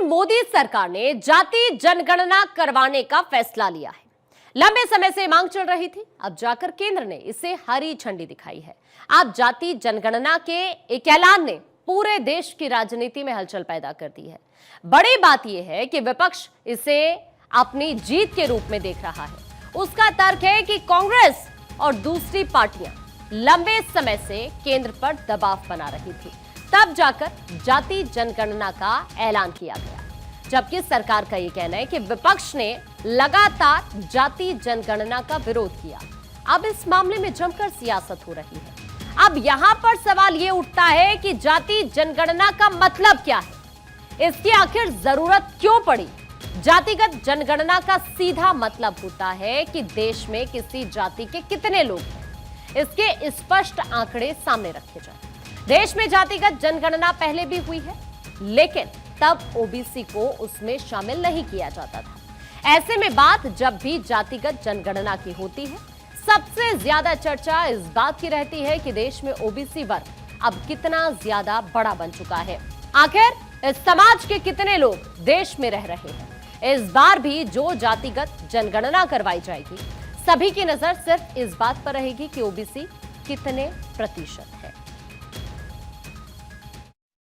मोदी सरकार ने जाति जनगणना करवाने का फैसला लिया है। लंबे समय से मांग चल रही थी, अब जाकर केंद्र ने इसे हरी झंडी दिखाई है। अब जाति जनगणना के एक ऐलान ने पूरे देश की राजनीति में हलचल पैदा कर दी है। बड़ी बात यह है कि विपक्ष इसे अपनी जीत के रूप में देख रहा है। उसका तर्क है कि कांग्रेस और दूसरी पार्टियां लंबे समय से केंद्र पर दबाव बना रही थी, तब जाकर जाति जनगणना का ऐलान किया गया। जबकि सरकार का यह कहना है कि विपक्ष ने लगातार जाति जनगणना का विरोध किया। अब इस मामले में जमकर सियासत हो रही है। अब यहां पर सवाल यह उठता है कि जाति जनगणना का मतलब क्या है, इसकी आखिर जरूरत क्यों पड़ी। जातिगत जनगणना का सीधा मतलब होता है कि देश में किसी जाति के कितने लोग हैं, इसके स्पष्ट आंकड़े सामने रखे जाएं। देश में जातिगत जनगणना पहले भी हुई है, लेकिन तब ओबीसी को उसमें शामिल नहीं किया जाता था। ऐसे में बात जब भी जातिगत जनगणना की होती है, सबसे ज्यादा चर्चा इस बात की रहती है कि देश में ओबीसी वर्ग अब कितना ज्यादा बड़ा बन चुका है। आखिर इस समाज के कितने लोग देश में रह रहे हैं। इस बार भी जो जातिगत जनगणना करवाई जाएगी, सभी की नजर सिर्फ इस बात पर रहेगी कि ओबीसी कितने प्रतिशत है।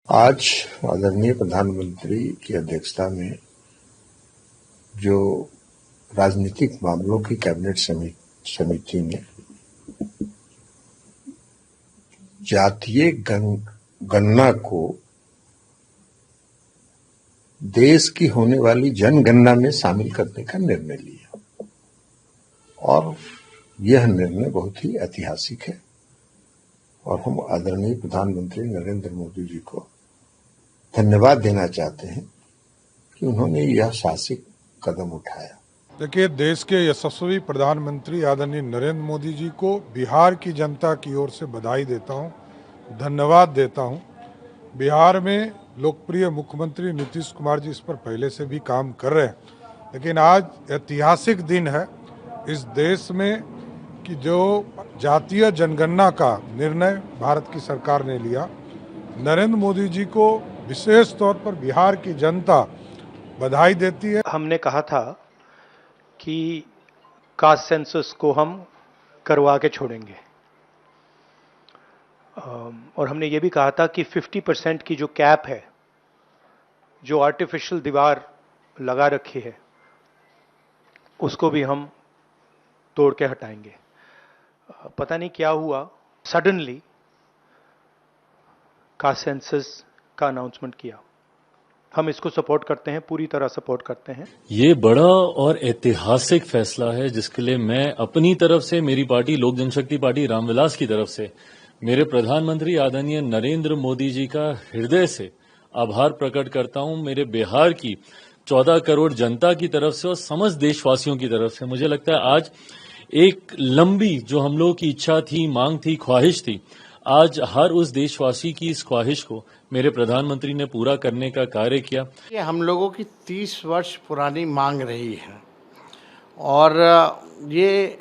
आज आदरणीय प्रधानमंत्री की अध्यक्षता में जो राजनीतिक मामलों की कैबिनेट समिति ने जातीय गणना को देश की होने वाली जनगणना में शामिल करने का निर्णय लिया, और यह निर्णय बहुत ही ऐतिहासिक है। और हम आदरणीय प्रधानमंत्री नरेंद्र मोदी जी को धन्यवाद देना चाहते हैं कि उन्होंने यह साहसिक कदम उठाया। देखिए, देश के यशस्वी प्रधानमंत्री आदरणीय नरेंद्र मोदी जी को बिहार की जनता की ओर से बधाई देता हूं, धन्यवाद देता हूं। बिहार में लोकप्रिय मुख्यमंत्री नीतीश कुमार जी इस पर पहले से भी काम कर रहे हैं, लेकिन आज ऐतिहासिक दिन है इस देश में कि जो जातीय जनगणना का निर्णय भारत की सरकार ने लिया। नरेंद्र मोदी जी को विशेष तौर पर बिहार की जनता बधाई देती है। हमने कहा था कि कास्ट सेंसस को हम करवा के छोड़ेंगे, और हमने ये भी कहा था कि 50% की जो कैप है, जो आर्टिफिशियल दीवार लगा रखी है, उसको भी हम तोड़ के हटाएंगे। पता नहीं क्या हुआ, सडनली कास्ट सेंसस का अनाउंसमेंट किया। हम इसको सपोर्ट करते हैं, पूरी तरह सपोर्ट करते हैं। ये बड़ा और ऐतिहासिक फैसला है जिसके लिए मैं अपनी तरफ से, मेरी पार्टी लोक जनशक्ति पार्टी रामविलास की तरफ से, मेरे प्रधानमंत्री आदरणीय नरेंद्र मोदी जी का हृदय से आभार प्रकट करता हूं। मेरे बिहार की 14 करोड़ जनता की तरफ से और समस्त देशवासियों की तरफ से मुझे लगता है आज एक लंबी जो हम लोगों की इच्छा थी, मांग थी, ख्वाहिश थी, आज हर उस देशवासी की इस ख्वाहिश को मेरे प्रधानमंत्री ने पूरा करने का कार्य किया। ये हम लोगों की 30 वर्ष पुरानी मांग रही है, और ये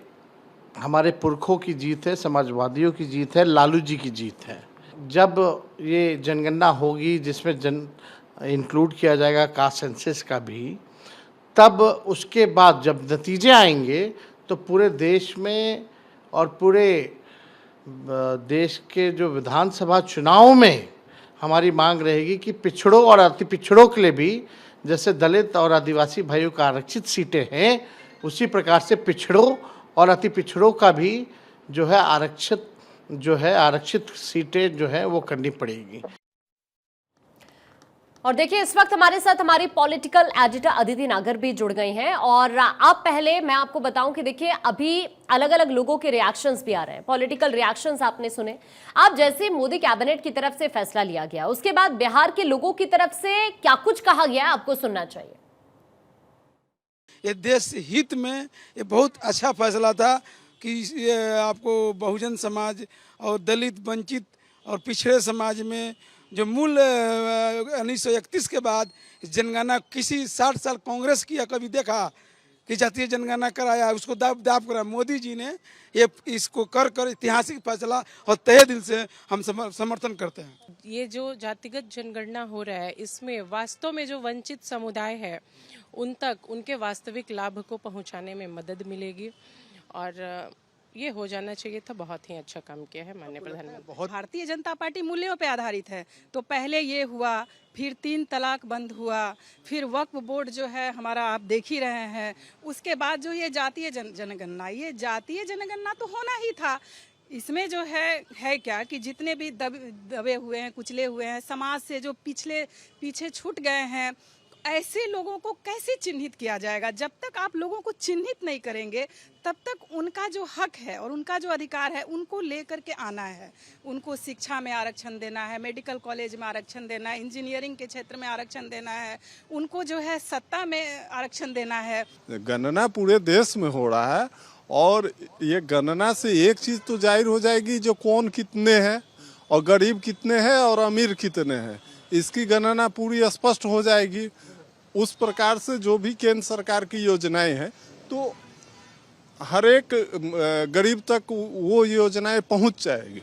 हमारे पुरखों की जीत है, समाजवादियों की जीत है, लालू जी की जीत है। जब ये जनगणना होगी जिसमें इंक्लूड किया जाएगा कास्ट सेंसस का भी, तब उसके बाद जब नतीजे आएंगे तो पूरे देश में और पूरे देश के जो विधानसभा चुनाव में हमारी मांग रहेगी कि पिछड़ों और अति पिछड़ों के लिए भी, जैसे दलित और आदिवासी भाइयों का आरक्षित सीटें हैं, उसी प्रकार से पिछड़ों और अति पिछड़ों का भी जो है आरक्षित सीटें जो है वो करनी पड़ेगी। और देखिए, इस वक्त हमारे साथ हमारी पॉलिटिकल एडिटर अदिति नागर भी जुड़ गई हैं। और अब पहले मैं आपको बताऊं कि देखिए, अभी अलग अलग लोगों के रिएक्शंस भी आ रहे हैं, पॉलिटिकल रिएक्शंस आपने सुने। अब जैसे मोदी कैबिनेट की तरफ से फैसला लिया गया, उसके बाद बिहार के लोगों की तरफ से क्या कुछ कहा गया, आपको सुनना चाहिए। ये देश हित में ये बहुत अच्छा फैसला था कि आपको बहुजन समाज और दलित, वंचित और पिछड़े समाज में जो मूल 1931 के बाद जनगणना किसी 60 साल कांग्रेस किया कभी देखा कि जातीय जनगणना कराया, उसको दाब दाब करा। मोदी जी ने ये इसको कर ऐतिहासिक फैसला और तहे दिल से हम समर्थन करते हैं। ये जो जातिगत जनगणना हो रहा है, इसमें वास्तव में जो वंचित समुदाय है उन तक उनके वास्तविक लाभ को पहुंचाने में मदद मिलेगी और ये हो जाना चाहिए था। बहुत ही अच्छा काम किया है माननीय प्रधानमंत्री। भारतीय जनता पार्टी मूल्यों पे आधारित है। तो पहले ये हुआ, फिर 3 तलाक बंद हुआ, फिर वक्फ बोर्ड जो है हमारा आप देख ही रहे हैं, उसके बाद जो ये जातीय जनगणना, ये जातीय जनगणना तो होना ही था। इसमें जो है क्या कि जितने भी दबे हुए हैं, कुचले हुए हैं, समाज से जो पीछे छूट गए हैं, ऐसे लोगों को कैसे चिन्हित किया जाएगा? जब तक आप लोगों को चिन्हित नहीं करेंगे तब तक उनका जो हक है और उनका जो अधिकार है उनको लेकर के आना है। उनको शिक्षा में आरक्षण देना है, मेडिकल कॉलेज में आरक्षण देना है, इंजीनियरिंग के क्षेत्र में आरक्षण देना है, उनको जो है सत्ता में आरक्षण देना है। गणना पूरे देश में हो रहा है और ये गणना से एक चीज तो जाहिर हो जाएगी, जो कौन कितने हैं और गरीब कितने हैं और अमीर कितने हैं, इसकी गणना पूरी स्पष्ट हो जाएगी। उस प्रकार से जो भी केंद्र सरकार की योजनाएं हैं तो हर एक गरीब तक वो योजनाएं पहुंच जाएगी।